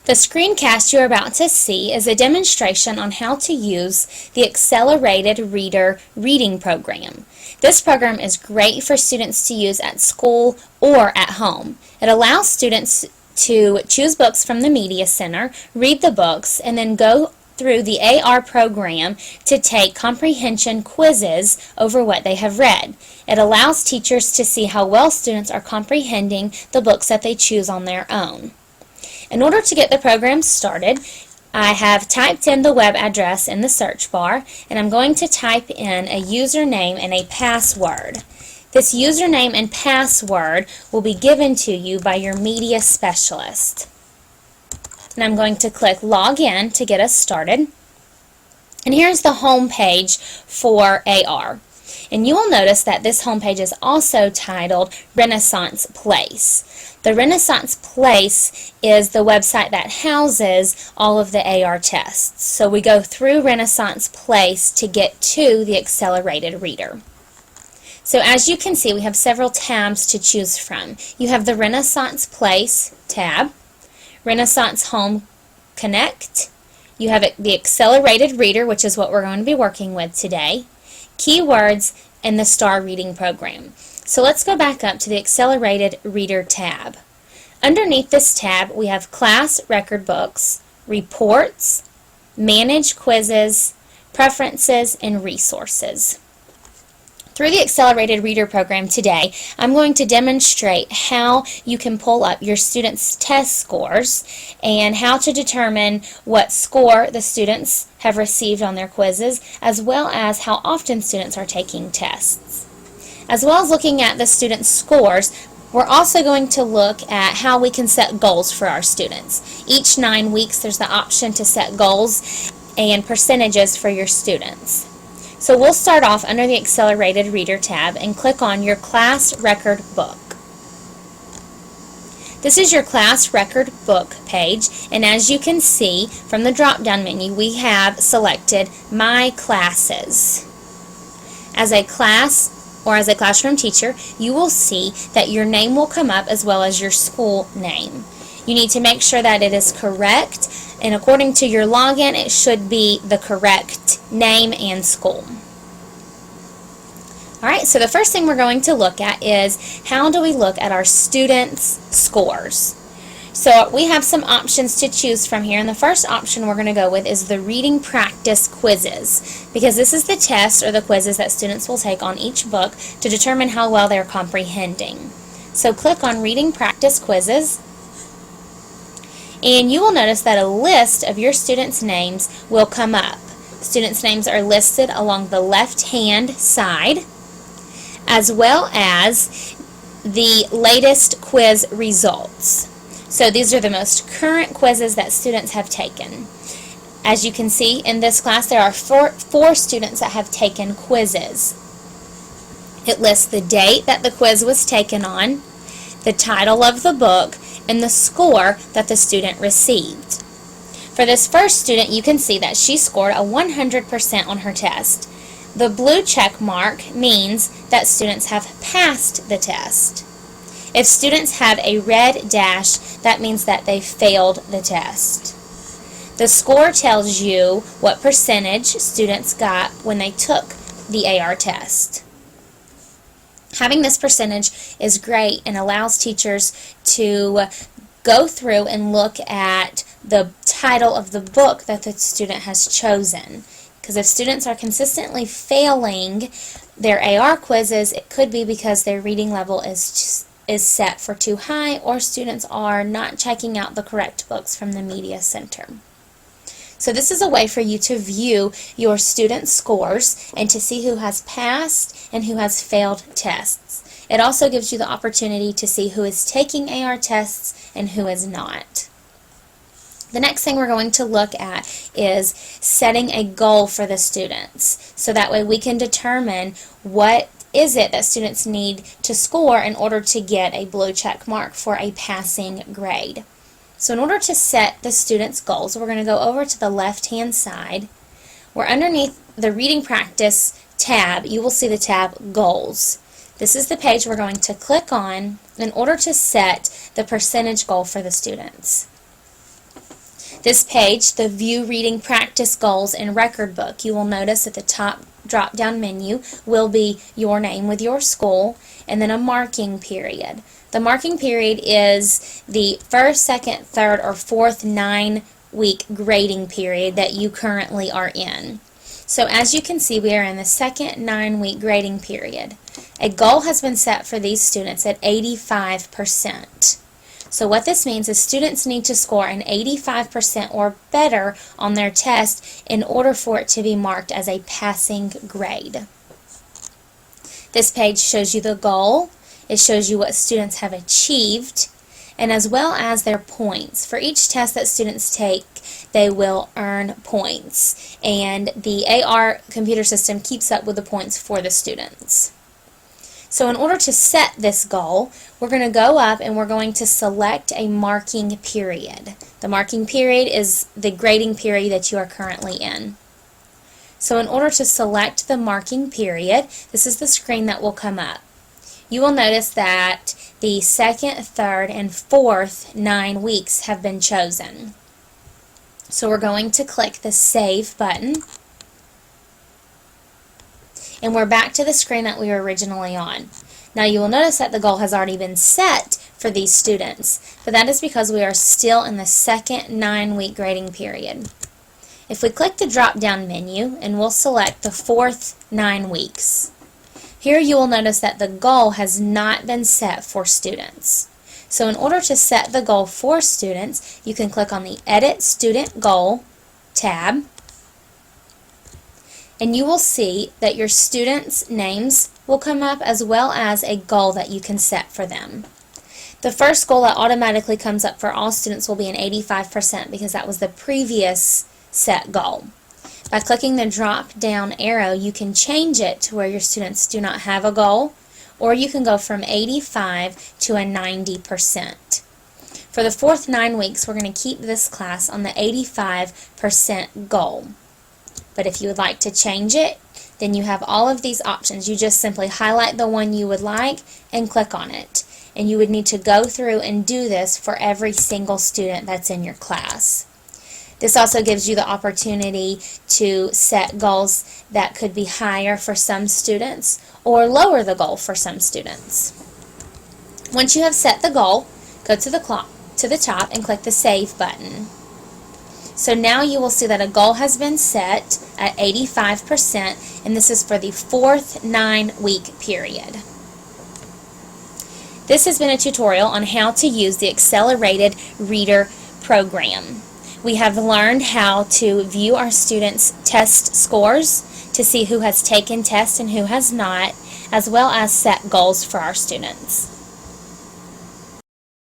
The screencast you're about to see is a demonstration on how to use the Accelerated Reader reading program. This program is great for students to use at school or at home. It allows students to choose books from the Media Center, read the books, and then go through the AR program to take comprehension quizzes over what they have read. It allows teachers to see how well students are comprehending the books that they choose on their own. In order to get the program started, I have typed in the web address in the search bar, and I'm going to type in a username and a password. This username and password will be given to you by your media specialist. And I'm going to click Log In to get us started. And here's the home page for AR. And you will notice that this home page is also titled Renaissance Place. The Renaissance Place is the website that houses all of the AR tests. So we go through Renaissance Place to get to the Accelerated Reader. So as you can see, we have several tabs to choose from. You have the Renaissance Place tab, Renaissance Home Connect, you have the Accelerated Reader, which is what we're going to be working with today, Keywords, and the STAR Reading Program. So let's go back up to the Accelerated Reader tab. Underneath this tab, we have Class Record Books, Reports, Manage Quizzes, Preferences, and Resources. Through the Accelerated Reader program today, I'm going to demonstrate how you can pull up your students' test scores and how to determine what score the students have received on their quizzes, as well as how often students are taking tests. As well as looking at the students' scores, we're also going to look at how we can set goals for our students. Each 9 weeks, there's the option to set goals and percentages for your students. So we'll start off under the Accelerated Reader tab and click on your class record book. This is your class record book page, and as you can see from the drop-down menu, we have selected My Classes. As a class or as a classroom teacher, you will see that your name will come up as well as your school name. You need to make sure that it is correct, and according to your login, it should be the correct name and school. Alright, so the first thing we're going to look at is how do we look at our students' scores. So we have some options to choose from here, and the first option we're going to go with is the Reading Practice Quizzes, because this is the test or the quizzes that students will take on each book to determine how well they're comprehending. So click on Reading Practice Quizzes, and you will notice that a list of your students' names will come up. Students' names are listed along the left-hand side, as well as the latest quiz results. So these are the most current quizzes that students have taken. As you can see in this class, there are four students that have taken quizzes. It lists the date that the quiz was taken on, the title of the book, and the score that the student received. For this first student, you can see that she scored a 100% on her test. The blue check mark means that students have passed the test. If students have a red dash, that means that they failed the test. The score tells you what percentage students got when they took the AR test. Having this percentage is great and allows teachers to go through and look at the title of the book that the student has chosen. Because if students are consistently failing their AR quizzes, it could be because their reading level is set for too high, or students are not checking out the correct books from the Media Center. So this is a way for you to view your student scores and to see who has passed and who has failed tests. It also gives you the opportunity to see who is taking AR tests and who is not. The next thing we're going to look at is setting a goal for the students. So that way we can determine what is it that students need to score in order to get a blue check mark for a passing grade. So in order to set the students' goals, we're going to go over to the left-hand side. We're underneath the Reading Practice tab. You will see the tab Goals. This is the page we're going to click on in order to set the percentage goal for the students. This page, the View Reading Practice Goals and Record Book, you will notice at the top drop-down menu will be your name with your school and then a marking period. The marking period is the first, second, third, or fourth 9-week grading period that you currently are in. So as you can see, we are in the second 9-week grading period. A goal has been set for these students at 85%. So what this means is students need to score an 85% or better on their test in order for it to be marked as a passing grade. This page shows you the goal. It shows you what students have achieved, and as well as their points. For each test that students take, they will earn points, and the AR computer system keeps up with the points for the students. So in order to set this goal, we're going to go up and we're going to select a marking period. The marking period is the grading period that you are currently in. So in order to select the marking period, this is the screen that will come up. You will notice that the second, third, and fourth 9 weeks have been chosen. So we're going to click the Save button. And we're back to the screen that we were originally on. Now you will notice that the goal has already been set for these students, but that is because we are still in the second 9-week grading period. If we click the drop-down menu, and we'll select the fourth 9 weeks. Here you will notice that the goal has not been set for students. So in order to set the goal for students, you can click on the Edit Student Goal tab, and you will see that your students' names will come up as well as a goal that you can set for them. The first goal that automatically comes up for all students will be an 85% because that was the previous set goal. By clicking the drop down arrow, you can change it to where your students do not have a goal, or you can go from 85 to a 90%. For the fourth 9 weeks, we're going to keep this class on the 85% goal. But if you would like to change it, then you have all of these options. You just simply highlight the one you would like and click on it. And you would need to go through and do this for every single student that's in your class. This also gives you the opportunity to set goals that could be higher for some students or lower the goal for some students. Once you have set the goal, go to the top and click the Save button. So now you will see that a goal has been set at 85%, and this is for the fourth 9-week period. This has been a tutorial on how to use the Accelerated Reader program. We have learned how to view our students' test scores to see who has taken tests and who has not, as well as set goals for our students.